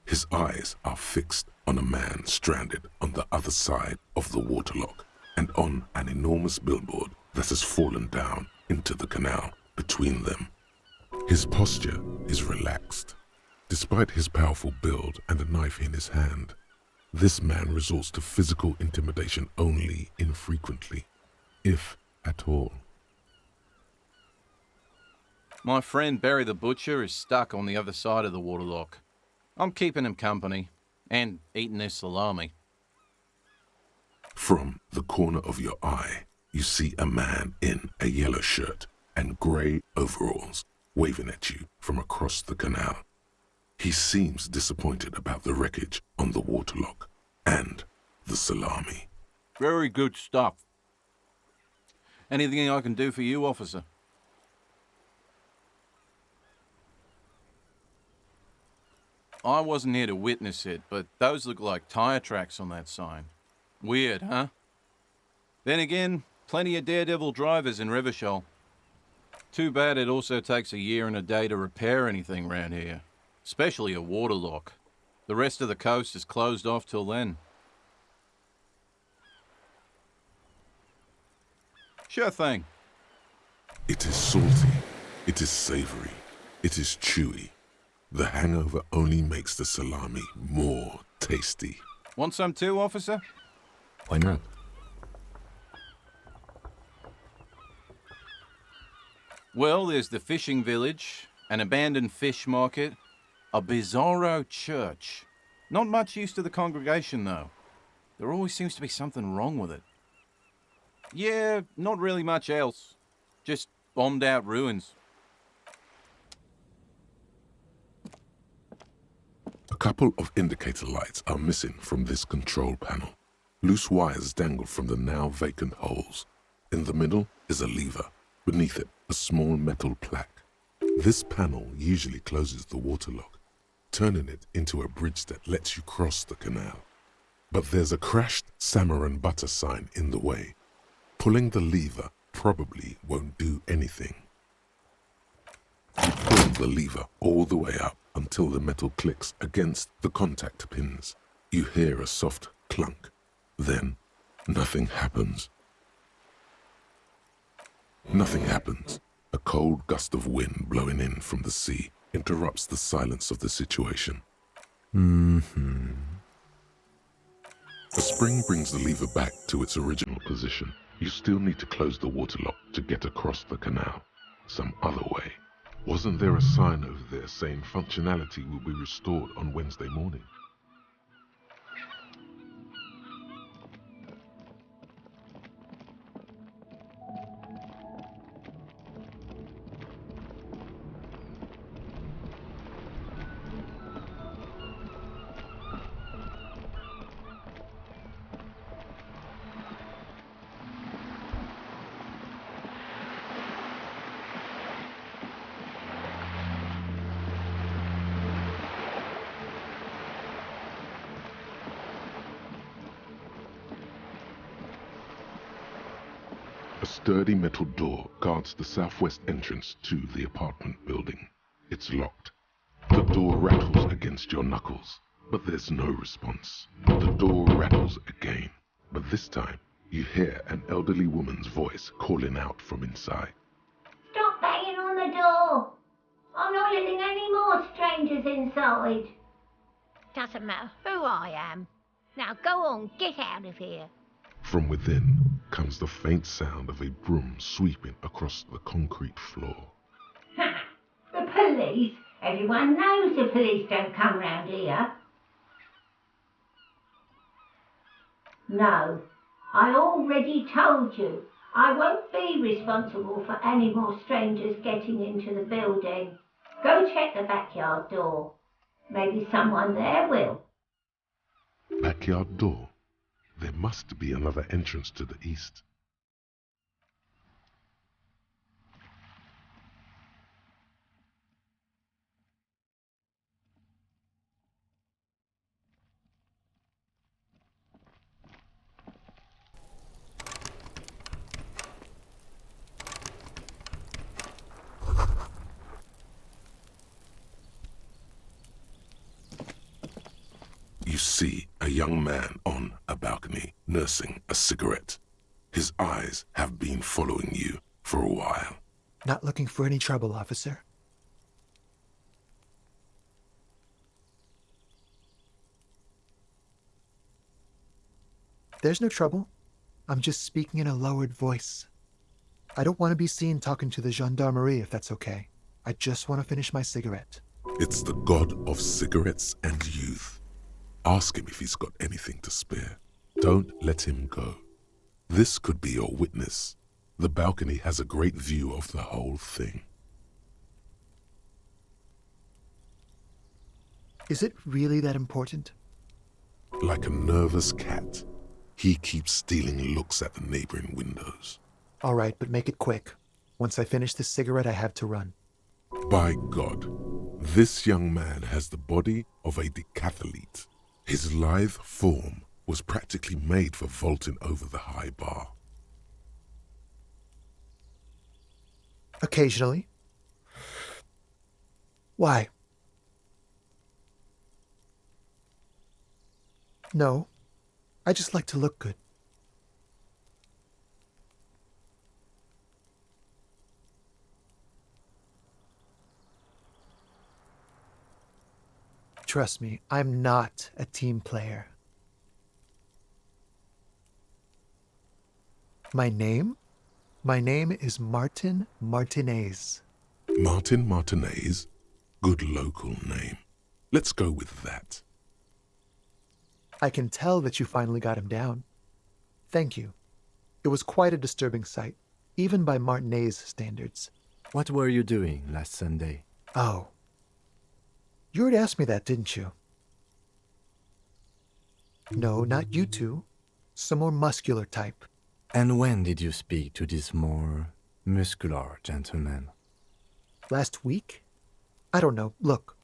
His eyes are fixed on a man stranded on the other side of the waterlock and on an enormous billboard that has fallen down into the canal between them. His posture is relaxed. Despite his powerful build and a knife in his hand, this man resorts to physical intimidation only infrequently, if at all. My friend Barry the Butcher is stuck on the other side of the waterlock. I'm keeping him company and eating his salami. From the corner of your eye, you see a man in a yellow shirt and grey overalls waving at you from across the canal. He seems disappointed about the wreckage on the waterlock and the salami. Very good stuff. Anything I can do for you, officer? I wasn't here to witness it, but those look like tire tracks on that sign. Weird, huh? Then again, plenty of daredevil drivers in Rivershoal. Too bad it also takes a year and a day to repair anything round here, especially a waterlock. The rest of the coast is closed off till then. Sure thing. It is salty, it is savory, it is chewy. The hangover only makes the salami more tasty. Want some too, officer? Why not? Well, there's the fishing village, an abandoned fish market, a bizarro church. Not much use to the congregation, though. There always seems to be something wrong with it. Yeah, not really much else. Just bombed out ruins. A couple of indicator lights are missing from this control panel. Loose wires dangle from the now vacant holes. In the middle is a lever. Beneath it, a small metal plaque. This panel usually closes the waterlock, turning it into a bridge that lets you cross the canal. But there's a crashed salmon and butter sign in the way. Pulling the lever probably won't do anything. You pull the lever all the way up until the metal clicks against the contact pins. You hear a soft clunk. Then, nothing happens. Nothing happens. A cold gust of wind blowing in from the sea interrupts the silence of the situation. A spring brings the lever back to its original position. You still need to close the waterlock to get across the canal. Some other way. Wasn't there a sign over there saying functionality will be restored on Wednesday morning? A sturdy metal door guards the southwest entrance to the apartment building. It's locked. The door rattles against your knuckles, but there's no response. The door rattles again, but this time you hear an elderly woman's voice calling out from inside. Stop banging on the door! I'm not letting any more strangers inside. Doesn't matter who I am. Now go on, get out of here. From within comes the faint sound of a broom sweeping across the concrete floor. Ha! The police? Everyone knows the police don't come round here. No, I already told you. I won't be responsible for any more strangers getting into the building. Go check the backyard door. Maybe someone there will. Backyard door? There must be another entrance to the east. You see a young man on a balcony nursing a cigarette. His eyes have been following you for a while. Not looking for any trouble, officer. There's no trouble. I'm just speaking in a lowered voice. I don't want to be seen talking to the gendarmerie if that's okay. I just want to finish my cigarette. It's the god of cigarettes and youth. Ask him if he's got anything to spare. Don't let him go. This could be your witness. The balcony has a great view of the whole thing. Is it really that important? Like a nervous cat, he keeps stealing looks at the neighboring windows. All right, but make it quick. Once I finish this cigarette, I have to run. By God, this young man has the body of a decathlete. His lithe form was practically made for vaulting over the high bar. Occasionally. Why? No, I just like to look good. Trust me, I'm not a team player. My name? My name is Martin Martinez. Martin Martinez? Good local name. Let's go with that. I can tell that you finally got him down. Thank you. It was quite a disturbing sight, even by Martinez standards. What were you doing last Sunday? Oh. You already asked me that, didn't you? No, not you two. Some more muscular type. And when did you speak to this more muscular gentleman? Last week? I don't know. Look.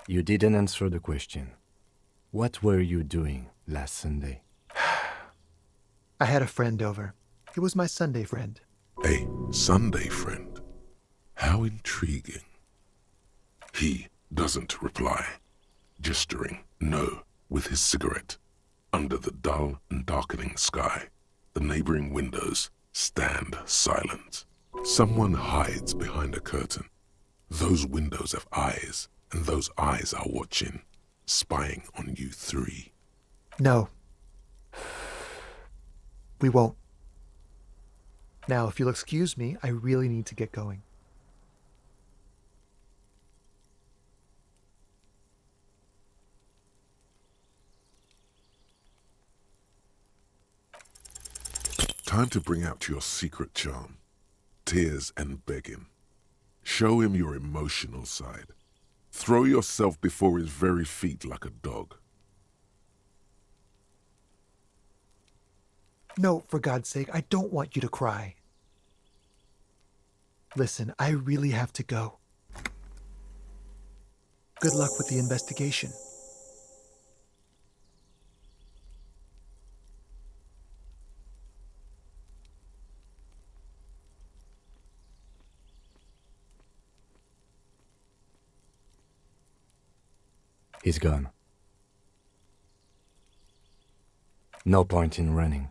You didn't answer the question. What were you doing last Sunday? I had a friend over. He was my Sunday friend. A Sunday friend? How intriguing. He doesn't reply, gesturing no with his cigarette. Under the dull and darkening sky, the neighboring windows stand silent. Someone hides behind a curtain. Those windows have eyes, and those eyes are watching, spying on you three. No. We won't. Now, if you'll excuse me, I really need to get going. Time to bring out your secret charm. Tears and begging. Show him your emotional side. Throw yourself before his very feet like a dog. No, for God's sake, I don't want you to cry. Listen, I really have to go. Good luck with the investigation. He's gone. No point in running.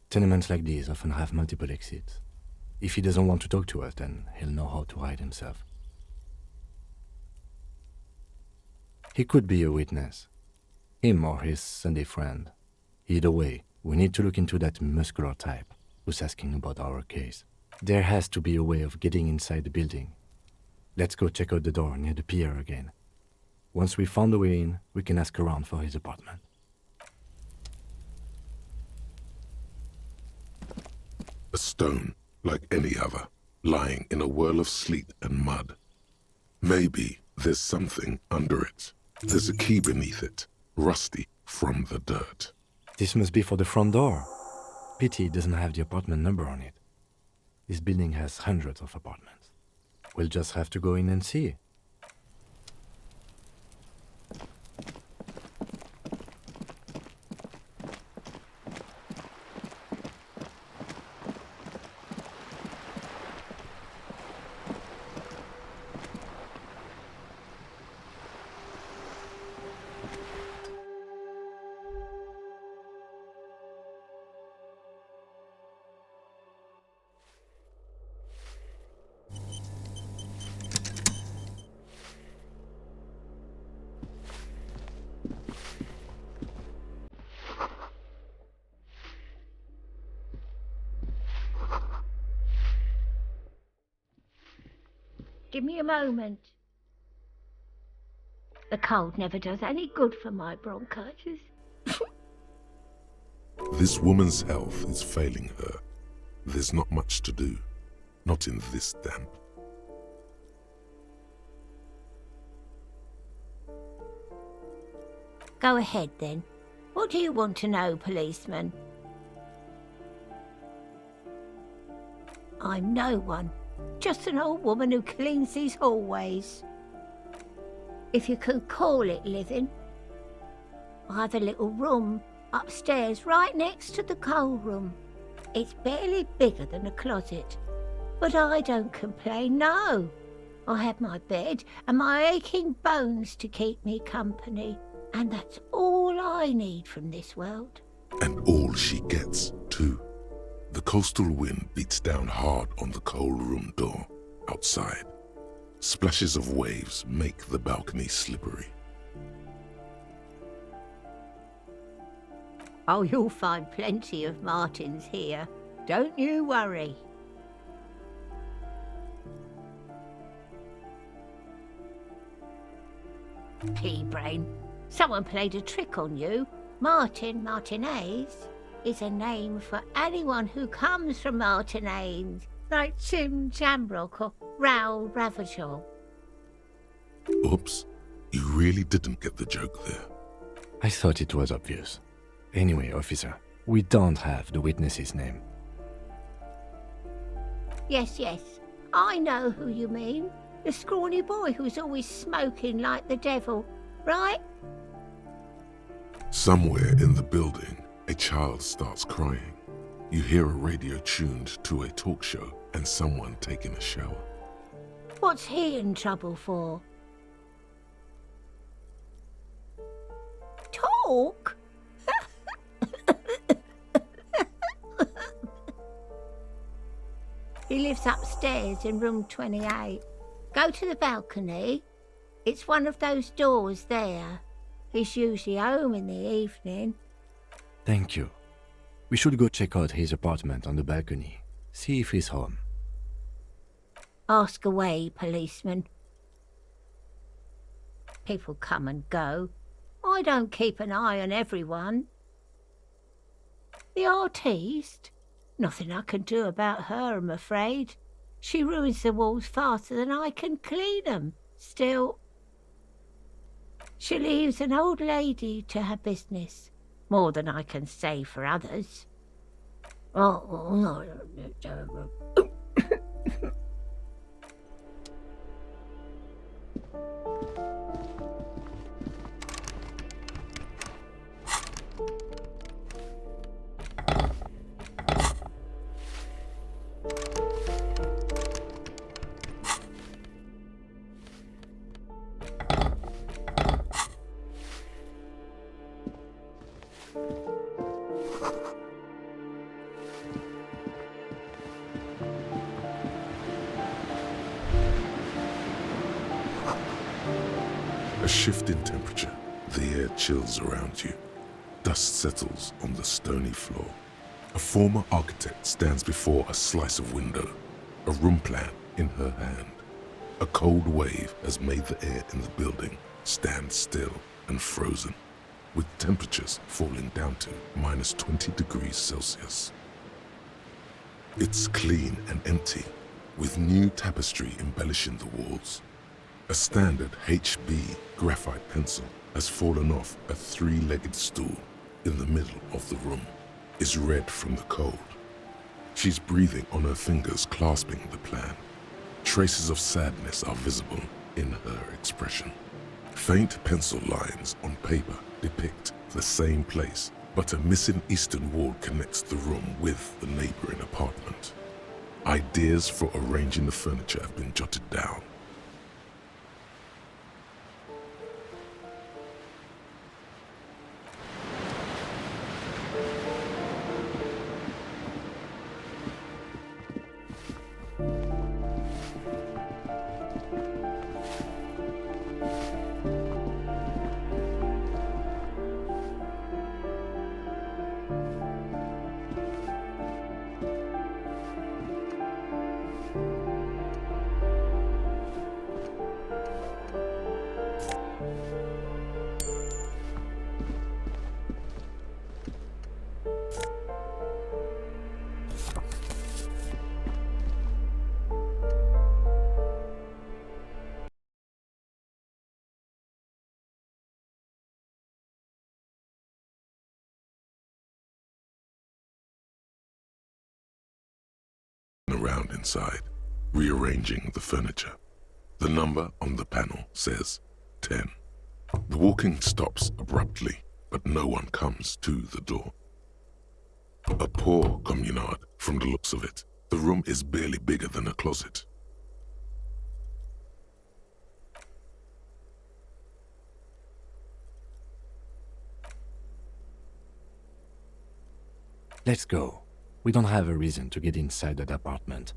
Tenements like these often have multiple exits. If he doesn't want to talk to us, then he'll know how to hide himself. He could be a witness. Him or his Sunday friend. Either way, we need to look into that muscular type who's asking about our case. There has to be a way of getting inside the building. Let's go check out the door near the pier again. Once we found a way in, we can ask around for his apartment. A stone, like any other, lying in a whirl of sleet and mud. Maybe there's something under it. There's a key beneath it, rusty from the dirt. This must be for the front door. Pity it doesn't have the apartment number on it. This building has hundreds of apartments. We'll just have to go in and see. Give me a moment. The cold never does any good for my bronchitis. This woman's health is failing her. There's not much to do. Not in this damp. Go ahead then. What do you want to know, policeman? I'm no one. Just an old woman who cleans these hallways. If you can call it living. I have a little room upstairs right next to the coal room. It's barely bigger than a closet. But I don't complain, no. I have my bed and my aching bones to keep me company. And that's all I need from this world. And all she gets, too. The coastal wind beats down hard on the coal room door outside. Splashes of waves make the balcony slippery. Oh, you'll find plenty of Martins here. Don't you worry. Pea-brain, someone played a trick on you. Martinez is a name for anyone who comes from Martinez, like Tim Jamrock or Raoul Ravachol. Oops, you really didn't get the joke there. I thought it was obvious. Anyway, officer, we don't have the witness's name. Yes, I know who you mean. The scrawny boy who's always smoking like the devil, right? Somewhere in the building, a child starts crying. You hear a radio tuned to a talk show and someone taking a shower. What's he in trouble for? Talk? He lives upstairs in room 28. Go to the balcony. It's one of those doors there. He's usually home in the evening. Thank you. We should go check out his apartment on the balcony. See if he's home. Ask away, policeman. People come and go. I don't keep an eye on everyone. The artiste? Nothing I can do about her, I'm afraid. She ruins the walls faster than I can clean them. Still, she leaves an old lady to her business. More than I can say for others. A shift in temperature. The air chills around you. Dust settles on the stony floor. A former architect stands before a slice of window, a room plan in her hand. A cold wave has made the air in the building stand still and frozen, with temperatures falling down to minus 20 degrees Celsius. It's clean and empty, with new tapestry embellishing the walls. A standard HB graphite pencil has fallen off a three-legged stool in the middle of the room, is red from the cold. She's breathing on her fingers, clasping the plan. Traces of sadness are visible in her expression. Faint pencil lines on paper depict the same place, but a missing eastern wall connects the room with the neighboring apartment. Ideas for arranging the furniture have been jotted down. around inside, rearranging the furniture. The number on the panel says 10. The walking stops abruptly, but no one comes to the door. A poor communard from the looks of it. The room is barely bigger than a closet. Let's go. We don't have a reason to get inside that apartment.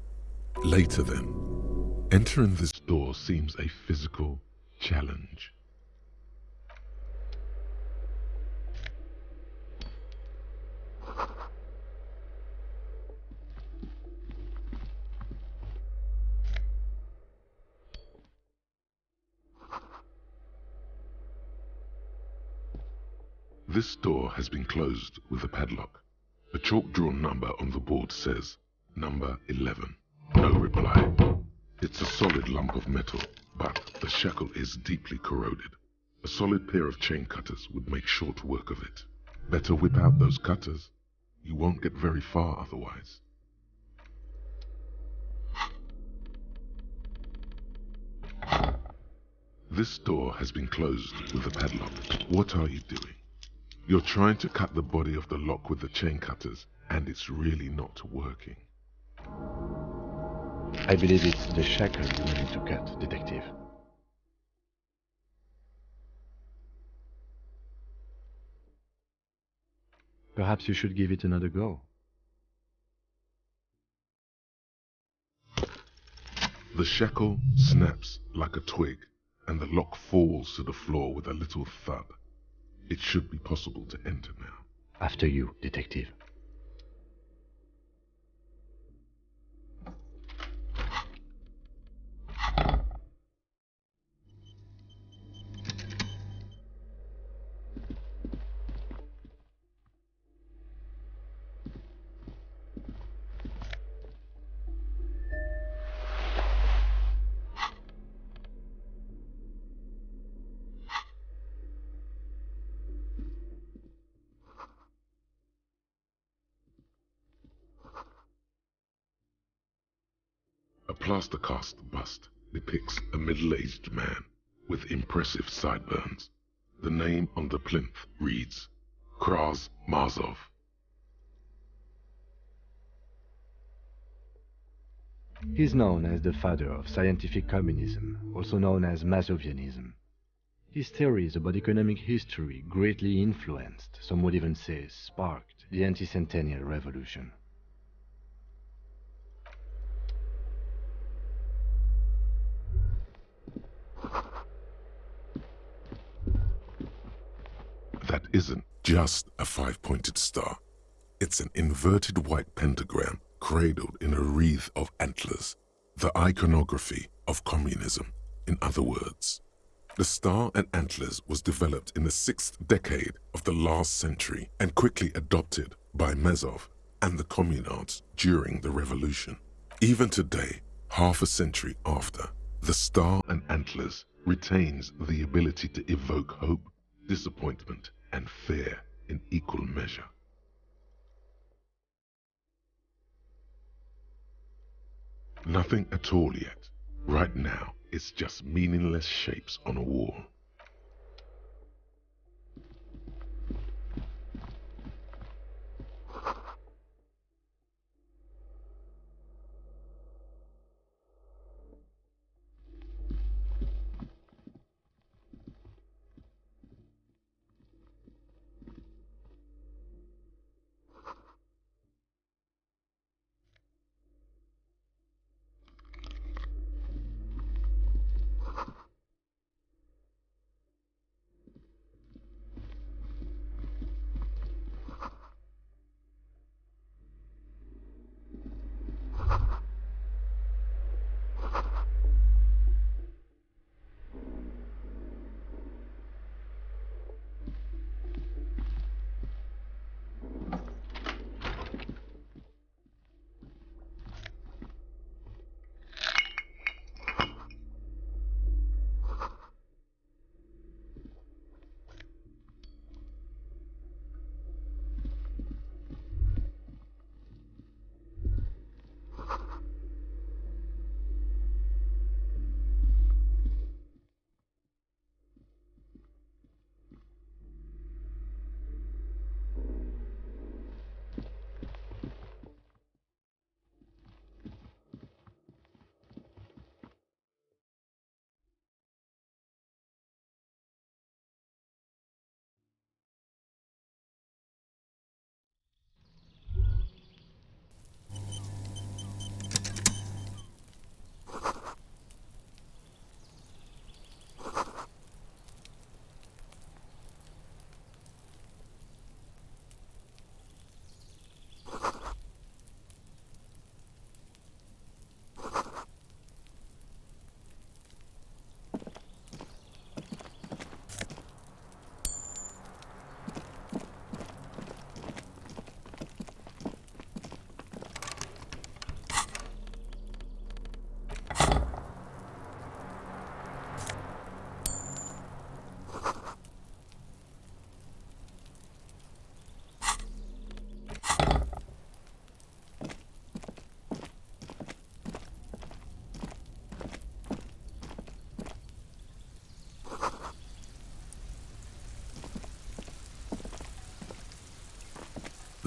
Later then, entering this door seems a physical challenge. This door has been closed with a padlock. A chalk-drawn number on the board says, number 11. No reply. It's a solid lump of metal, but the shackle is deeply corroded. A solid pair of chain cutters would make short work of it. Better whip out those cutters. You won't get very far otherwise. This door has been closed with a padlock. What are you doing? You're trying to cut the body of the lock with the chain cutters, and it's really not working. I believe it's the shackle you need to cut, Detective. Perhaps you should give it another go. The shackle snaps like a twig, and the lock falls to the floor with a little thud. It should be possible to enter now. After you, Detective. A plaster cast bust depicts a middle-aged man with impressive sideburns. The name on the plinth reads, Mazov. He's known as the father of scientific communism, also known as Mazovianism. His theories about economic history greatly influenced, some would even say sparked, the anti-centennial revolution. That isn't just a five-pointed star. It's an inverted white pentagram cradled in a wreath of antlers, the iconography of communism, in other words. The star and antlers was developed in the 6th decade of the last century and quickly adopted by Mazov and the communards during the revolution. Even today, half a century after, the star and antlers retains the ability to evoke hope, disappointment, and fear in equal measure. Nothing at all yet. Right now, it's just meaningless shapes on a wall.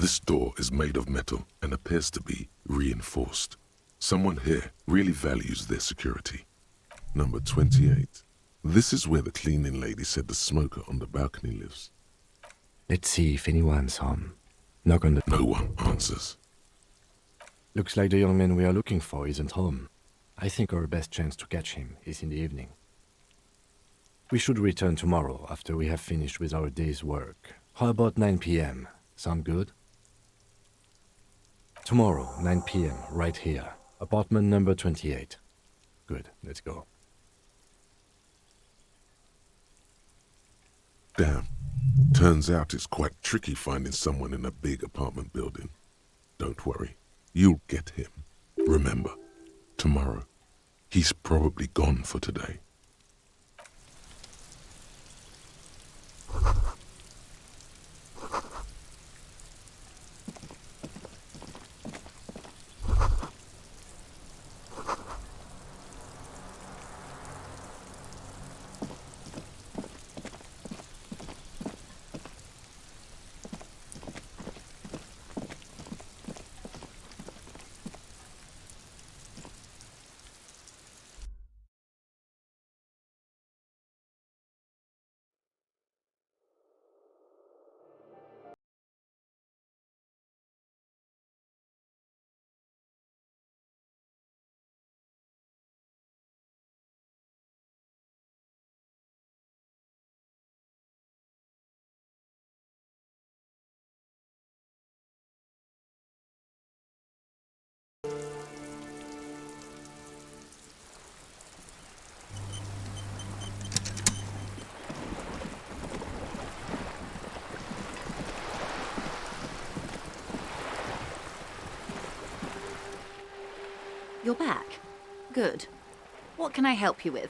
This door is made of metal and appears to be reinforced. Someone here really values their security. Number 28. This is where the cleaning lady said the smoker on the balcony lives. Let's see if anyone's home. Knock on the... No one answers. Looks like the young man we are looking for isn't home. I think our best chance to catch him is in the evening. We should return tomorrow after we have finished with our day's work. How about 9 p.m.? Sound good? Tomorrow, 9 p.m., right here. Apartment number 28. Good, let's go. Damn. Turns out it's quite tricky finding someone in a big apartment building. Don't worry. You'll get him. Remember, tomorrow. He's probably gone for today. You're back. Good. What can I help you with?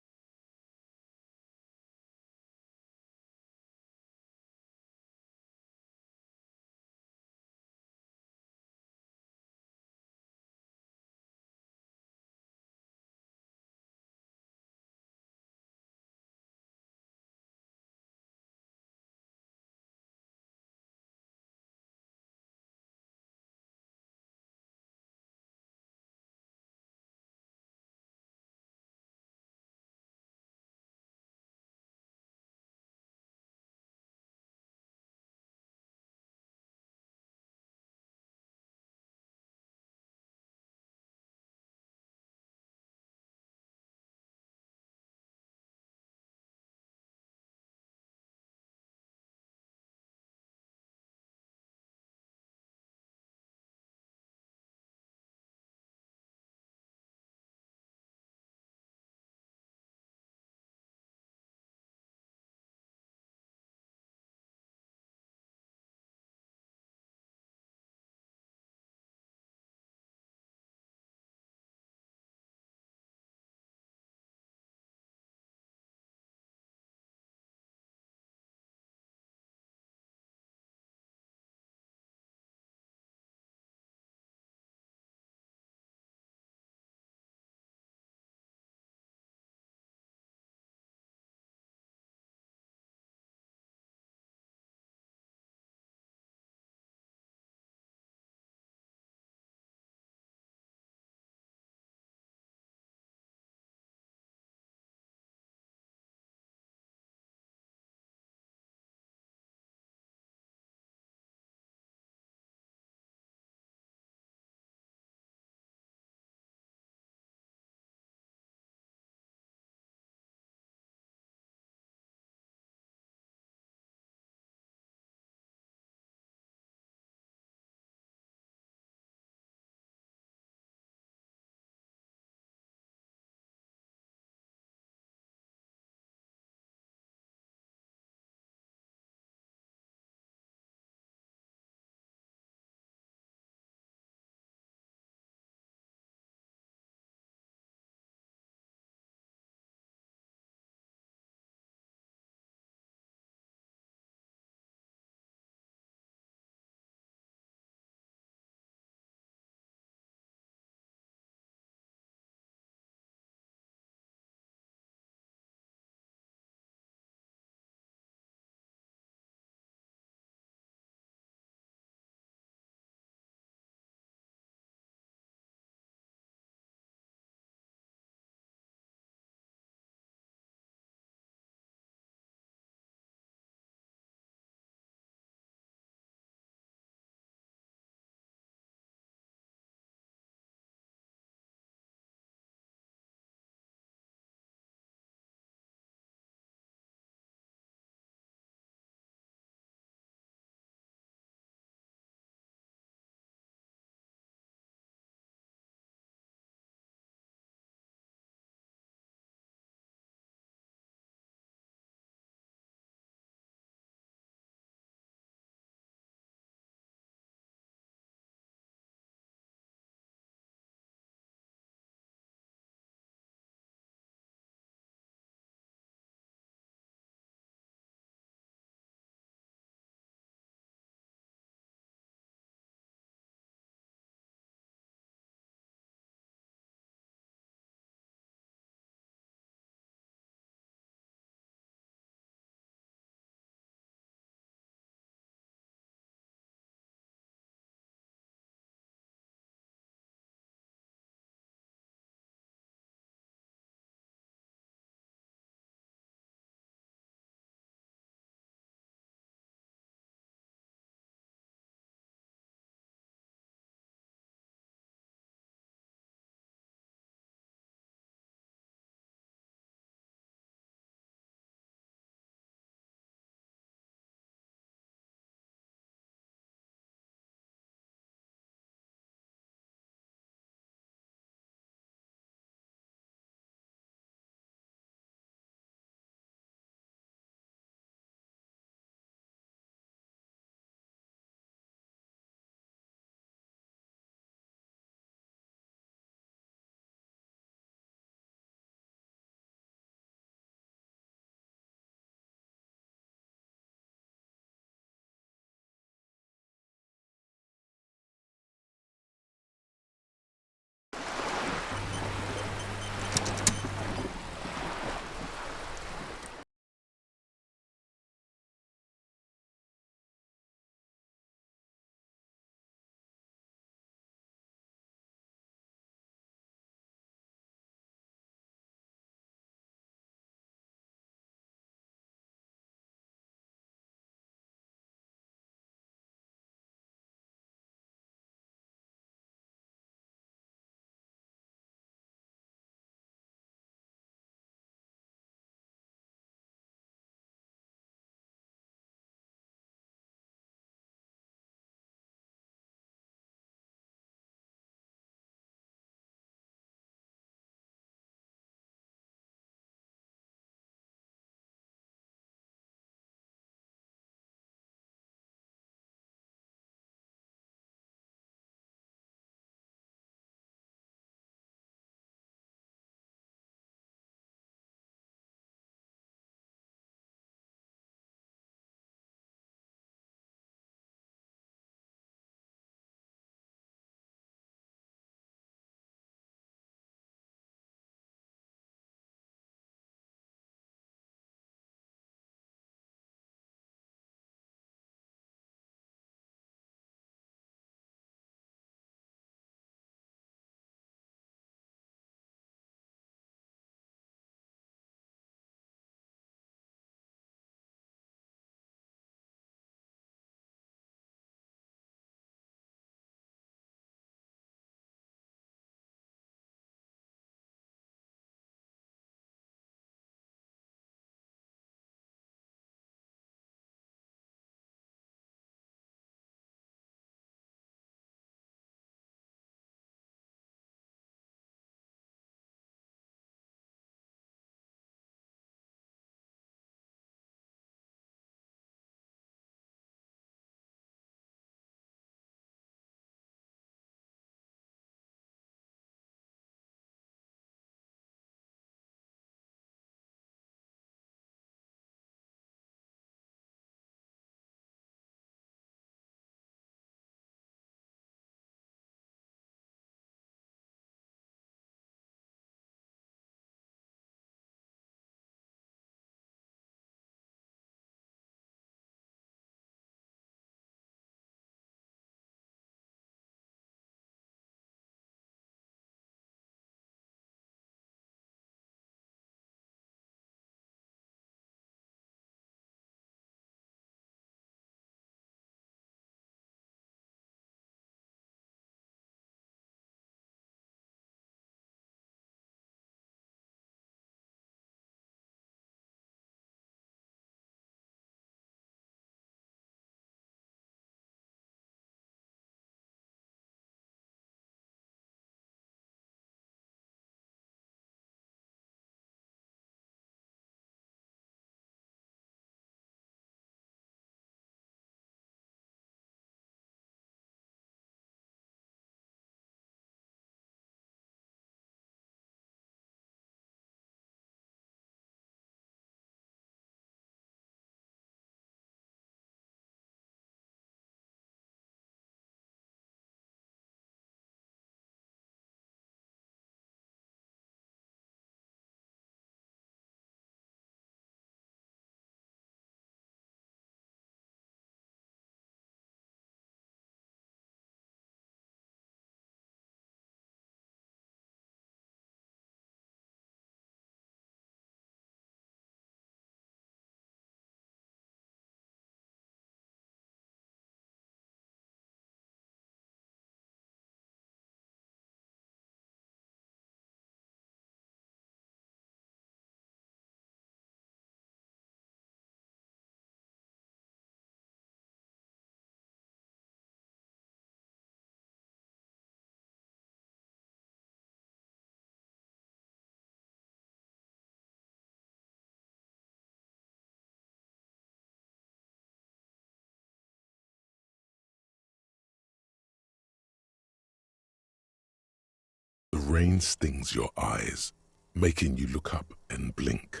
rain stings your eyes, making you look up and blink.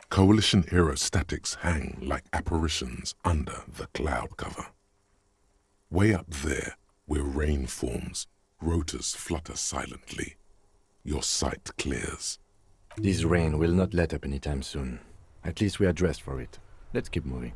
Coalition-era statics hang like apparitions under the cloud cover. Way up there, where rain forms, rotors flutter silently. Your sight clears. This rain will not let up anytime soon. At least we are dressed for it. Let's keep moving.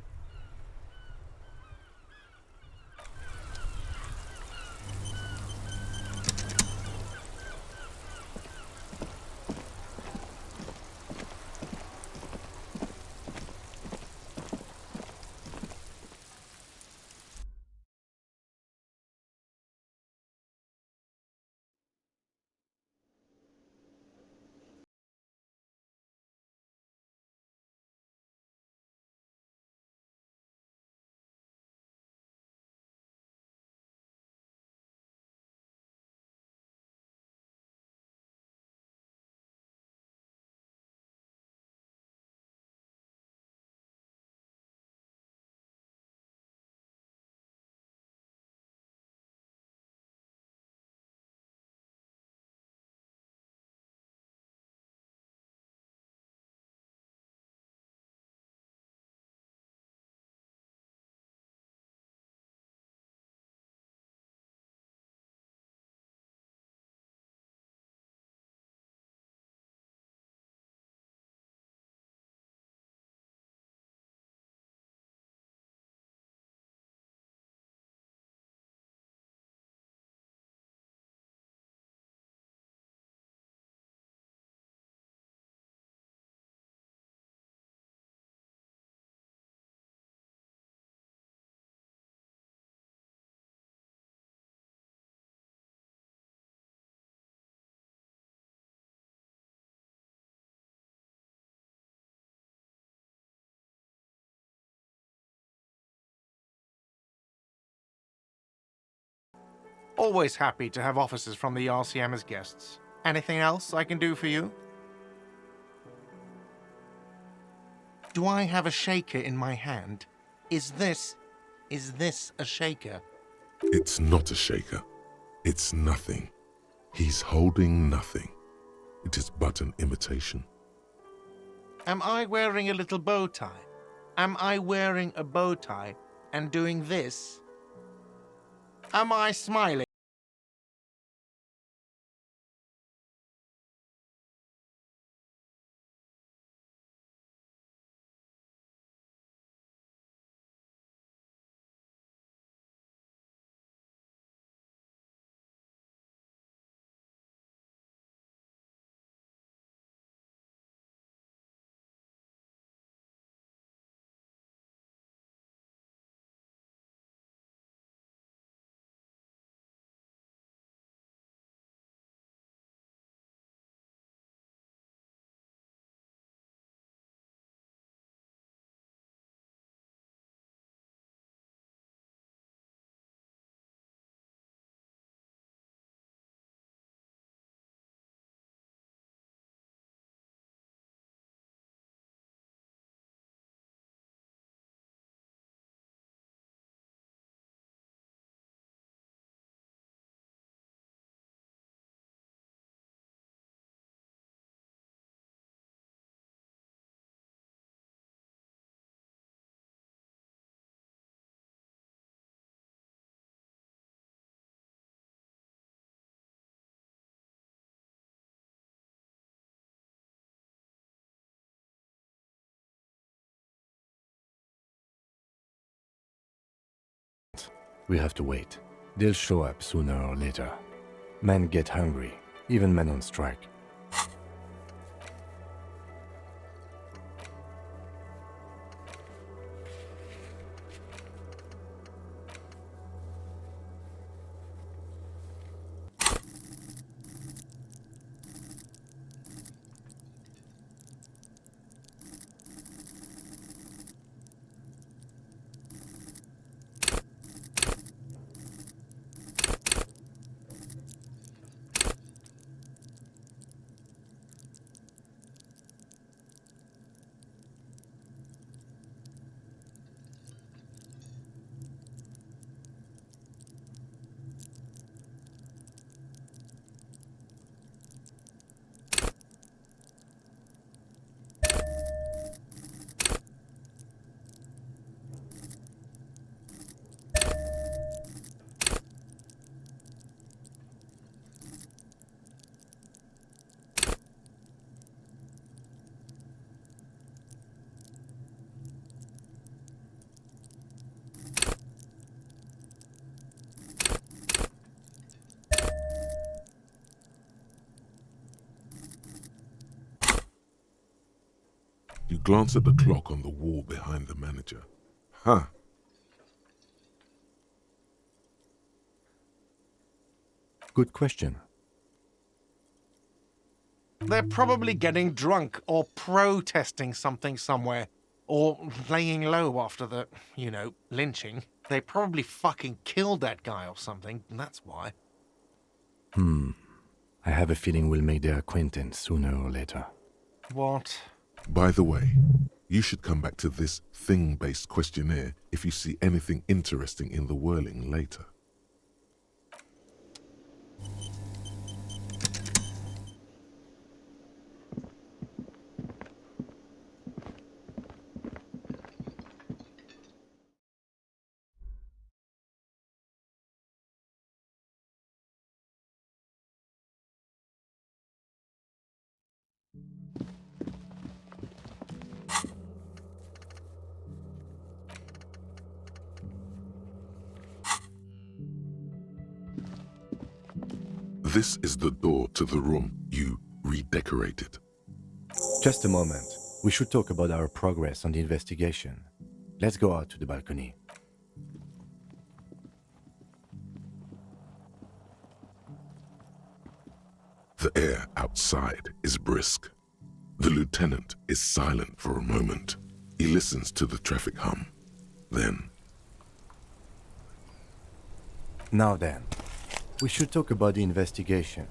Always happy to have officers from the RCM as guests. Anything else I can do for you? Do I have a shaker in my hand? Is this a shaker? It's not a shaker. It's nothing. He's holding nothing. It is but an imitation. Am I wearing a little bow tie? Am I wearing a bow tie and doing this? Am I smiling? We have to wait. They'll show up sooner or later. Men get hungry, even men on strike. glance at the clock on the wall behind the manager. Huh. Good question. They're probably getting drunk or protesting something somewhere. Or laying low after the, lynching. They probably fucking killed that guy or something, and that's why. I have a feeling we'll make their acquaintance sooner or later. What? By the way, you should come back to this thing-based questionnaire if you see anything interesting in the whirling later. This is the door to the room you redecorated. Just a moment. We should talk about our progress on the investigation. Let's go out to the balcony. The air outside is brisk. The lieutenant is silent for a moment. He listens to the traffic hum. Then, Now then, we should talk about the investigation.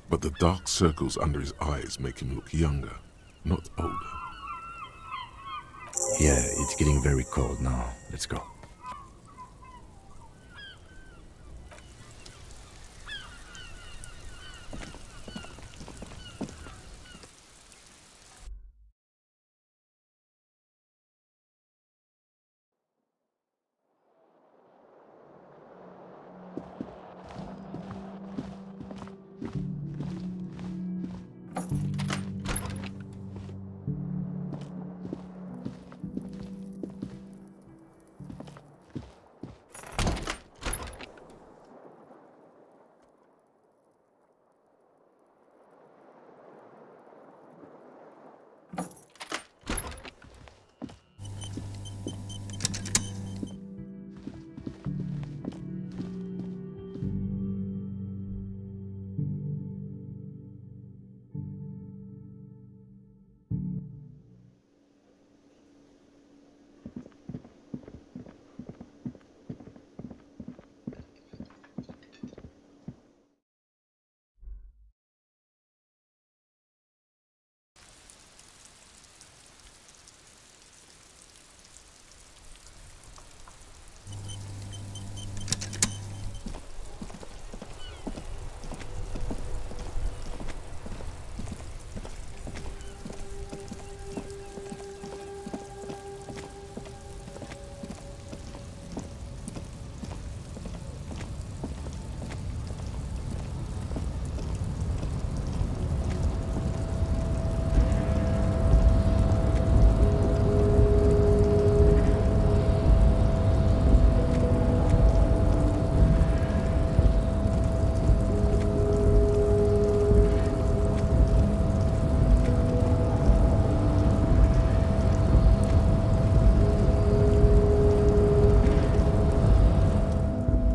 but the dark circles under his eyes make him look younger, not older. Yeah, it's getting very cold now. Let's go.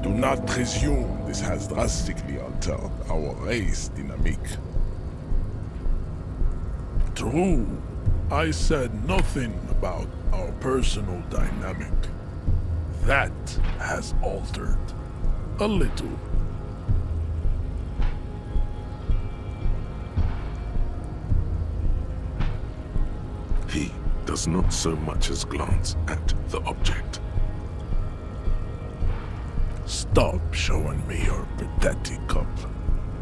Do not presume this has drastically altered our race dynamique. True, I said nothing about our personal dynamic. That has altered a little. He does not so much as glance at the object. Stop showing me your pathetic cup.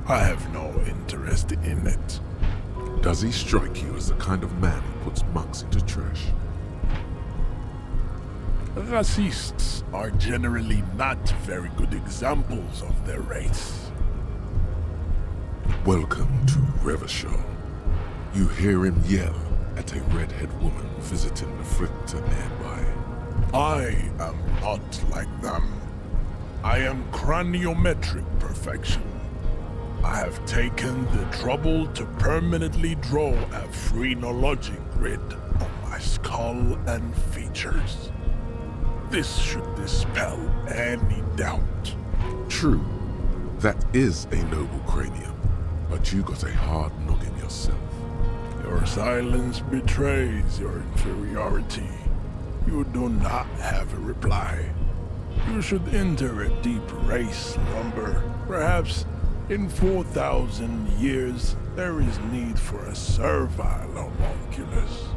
I have no interest in it. Does he strike you as the kind of man who puts mugs into trash? Racists are generally not very good examples of their race. Welcome to Revachol. You hear him yell at a redhead woman visiting the Frichter nearby. I am not like them. I am craniometric perfection. I have taken the trouble to permanently draw a phrenologic grid on my skull and features. This should dispel any doubt. True, that is a noble cranium, but you got a hard noggin yourself. Your silence betrays your inferiority. You do not have a reply. You should enter a deep race slumber. Perhaps in 4,000 years, there is need for a servile homunculus.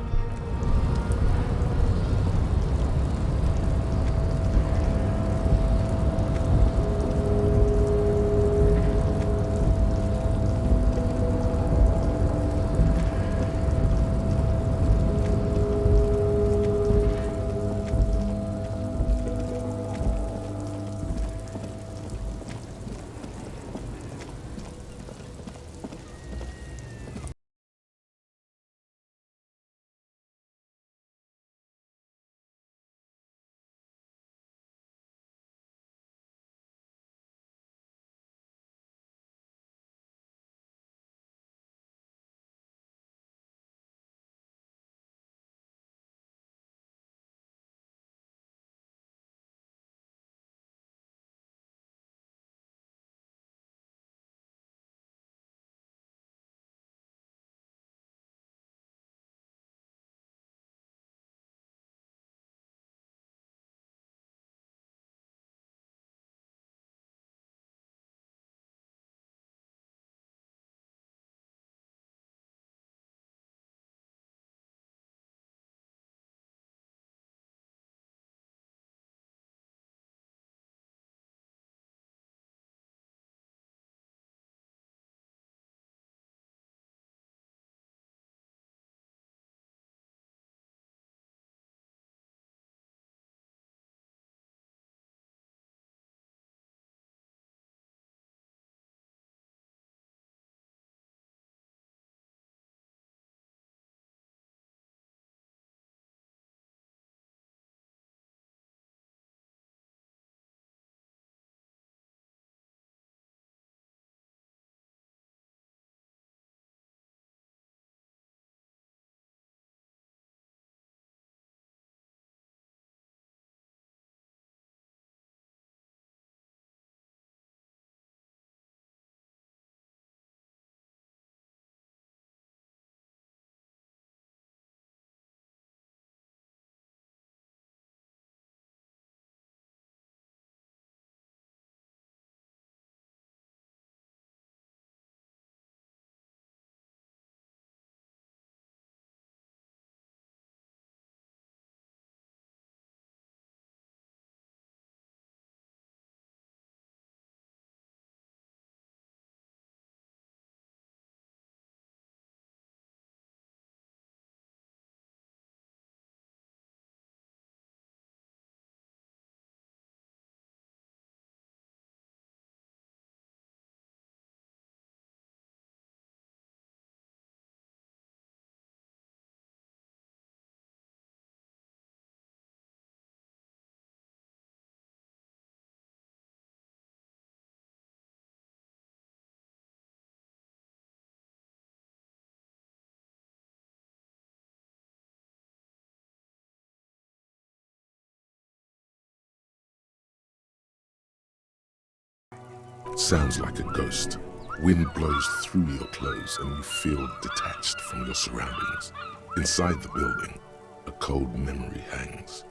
Sounds like a ghost. Wind blows through your clothes and you feel detached from your surroundings. Inside the building, a cold memory hangs.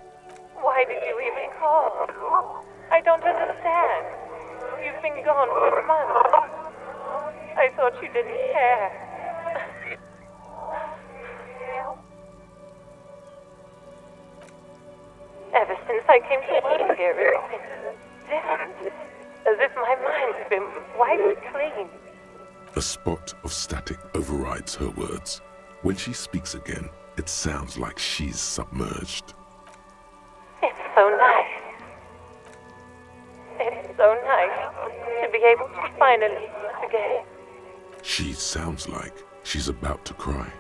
Why did you even call? I don't understand. You've been gone for months. I thought you didn't care. Ever since I came to work here, it's been different. As if my mind's been wiped clean. A spot of static overrides her words. When she speaks again, it sounds like she's submerged. It's so nice. It's so nice to be able to finally speak again. She sounds like she's about to cry.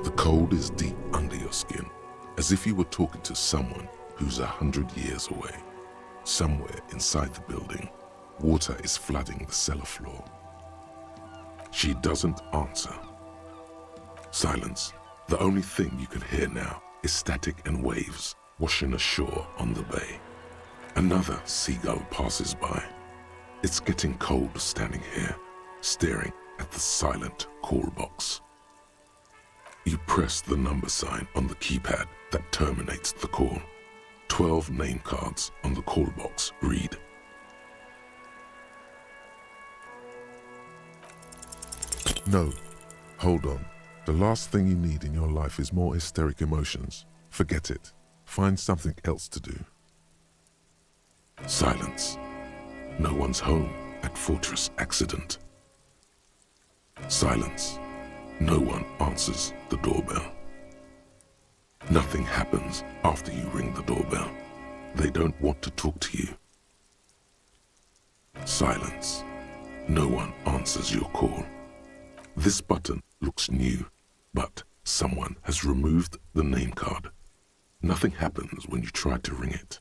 The cold is deep under your skin, as if you were talking to someone who's 100 years away. Somewhere inside the building, water is flooding the cellar floor. She doesn't answer. Silence. The only thing you can hear now is static and waves washing ashore on the bay. Another seagull passes by. It's getting cold standing here, staring at the silent call box. You press the number sign on the keypad that terminates the call. 12 name cards on the call box read. No, hold on. The last thing you need in your life is more hysteric emotions. Forget it. Find something else to do. Silence. No one's home at Fortress Accident. Silence. No one answers the doorbell. Nothing happens after you ring the doorbell. They don't want to talk to you. Silence. No one answers your call. This button looks new, but someone has removed the name card. Nothing happens when you try to ring it.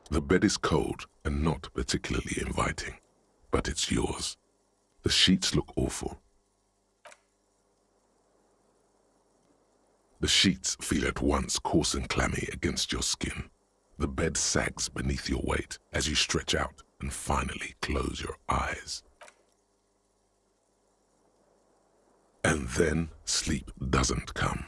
The bed is cold and not particularly inviting, but it's yours. The sheets look awful. The sheets feel at once coarse and clammy against your skin. The bed sags beneath your weight as you stretch out and finally close your eyes. And then sleep doesn't come.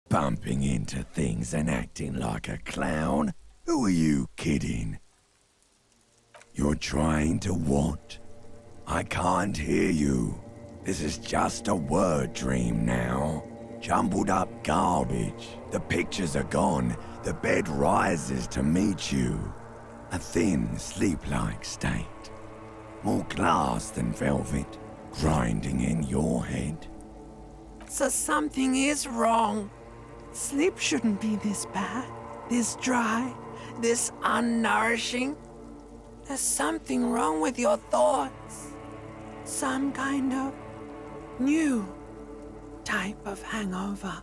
Bumping into things and acting like a clown? Who are you kidding? You're trying to what? I can't hear you. This is just a word dream now. Jumbled up garbage. The pictures are gone. The bed rises to meet you. A thin, sleep-like state. More glass than velvet, grinding in your head. So something is wrong. Sleep shouldn't be this bad, this dry, this unnourishing. There's something wrong with your thoughts. Some kind of new type of hangover.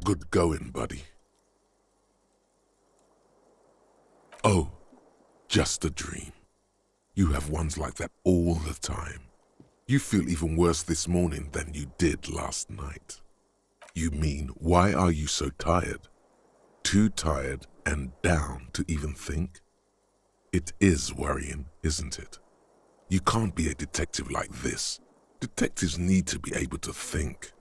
Good going, buddy. Oh, just a dream. You have ones like that all the time. You feel even worse this morning than you did last night. You mean, why are you so tired? Too tired and down to even think? It is worrying, isn't it? You can't be a detective like this. Detectives need to be able to think.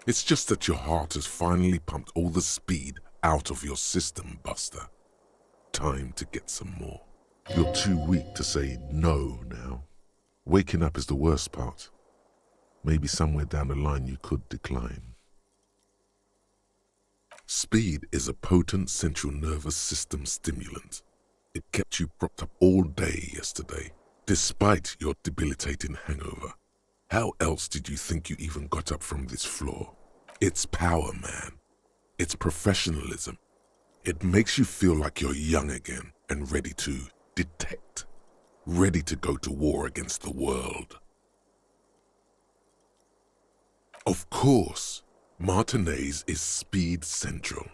It's just that your heart has finally pumped all the speed out of your system, Buster. Time to get some more. You're too weak to say no now. Waking up is the worst part. Maybe somewhere down the line you could decline. Speed is a potent central nervous system stimulant. It kept you propped up all day yesterday, despite your debilitating hangover. How else did you think you even got up from this floor? It's power, man. It's professionalism. It makes you feel like you're young again and ready to detect, ready to go to war against the world. Of course, Martinez is speed central.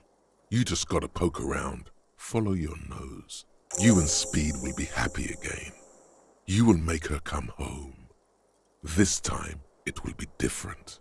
You just gotta poke around, follow your nose. You and Speed will be happy again. You will make her come home. This time, it will be different.